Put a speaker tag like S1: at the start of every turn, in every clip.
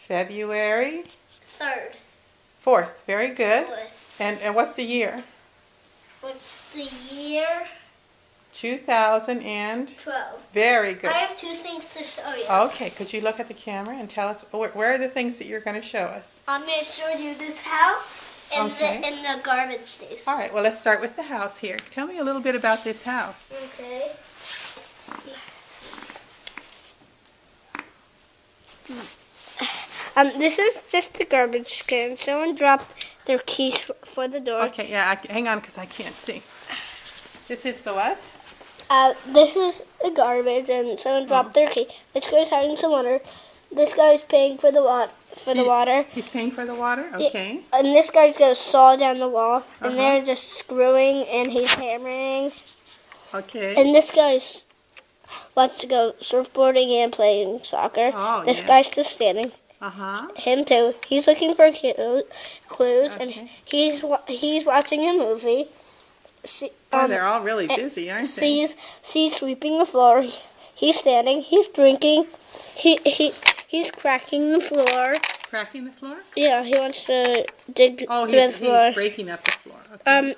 S1: February
S2: 3rd.
S1: 4th. Very good.
S2: 4th.
S1: And what's the year?
S2: What's the year?
S1: 2012.
S2: 12.
S1: Very good.
S2: I have 2 things to show you.
S1: Okay, could you look at the camera and tell us where are the things that you're going to show us?
S2: I'm going to show you this house and
S1: Okay.
S2: the garbage station.
S1: All right, well, let's start with the house here. Tell me a little bit about this house.
S2: Okay. This is just the garbage can. Someone dropped their keys for the door.
S1: Okay, yeah, hang on because I can't see. This is the what?
S2: This is the garbage, and someone dropped their key. This guy's having some water. This guy's paying for the water.
S1: He's paying for the water? Okay.
S2: And this guy's gonna saw down the wall, and
S1: Uh-huh.
S2: they're just screwing, and he's hammering.
S1: Okay.
S2: And this guy's wants to go surfboarding and playing soccer.
S1: Oh,
S2: This
S1: yeah.
S2: guy's just standing.
S1: Uh-huh.
S2: Him too. He's looking for clues, and
S1: Okay.
S2: he's watching a movie. See,
S1: Oh, they're all really busy, aren't they?
S2: Sees sweeping the floor. He's standing. He's drinking. He's cracking the floor.
S1: Cracking the floor?
S2: Yeah, he wants to dig
S1: Oh,
S2: through the
S1: he's
S2: floor.
S1: breaking up the floor. Okay.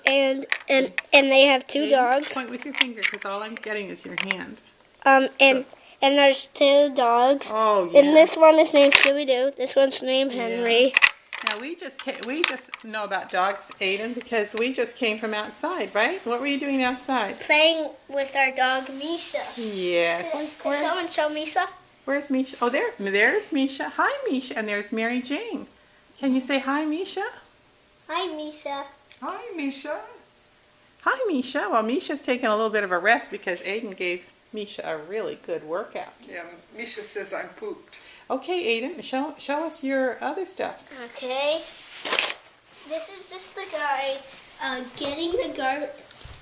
S2: And they have 2
S1: Okay,
S2: dogs.
S1: Point with your finger because all I'm getting is your hand.
S2: And there's 2 dogs.
S1: Oh, yeah.
S2: And this one is named Scooby-Doo. This one's named Henry.
S1: Now, we just know about dogs, Aiden, because we just came from outside, right? What were you doing outside?
S2: Playing with our dog Misha.
S1: Yes.
S2: Can someone show Misha?
S1: Where's Misha? Oh, there's Misha. Hi, Misha. And there's Mary Jane. Can you say hi, Misha?
S2: Hi, Misha.
S3: Hi, Misha.
S1: Hi, Misha. Well, Misha's taking a little bit of a rest because Aiden gave Misha a really good workout.
S3: Yeah, Misha says I'm pooped.
S1: Okay, Aiden, show us your other stuff.
S2: Okay. This is just the guy getting the garbage,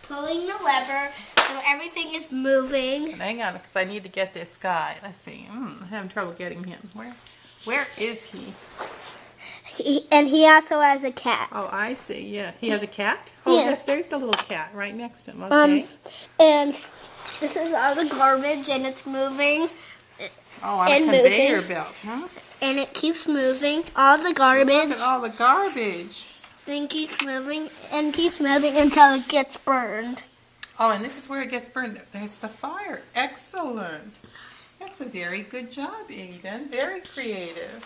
S2: pulling the lever, so everything is moving.
S1: Hang on, because I need to get this guy. Let's see. I'm having trouble getting him. Where is he?
S2: He also has a cat.
S1: Oh, I see. Yeah, he has a cat. Oh,
S2: Yeah.
S1: yes, there's the little cat right next to him. Okay.
S2: And this is all the garbage, and it's moving,
S1: Oh, on a
S2: and
S1: conveyor
S2: moving.
S1: belt, huh?
S2: and it keeps moving. All the
S1: Look
S2: garbage,
S1: at all the garbage.
S2: then keeps moving and keeps moving until it gets burned.
S1: Oh, and this is where it gets burned. There's the fire. Excellent. That's a very good job, Aiden. Very creative.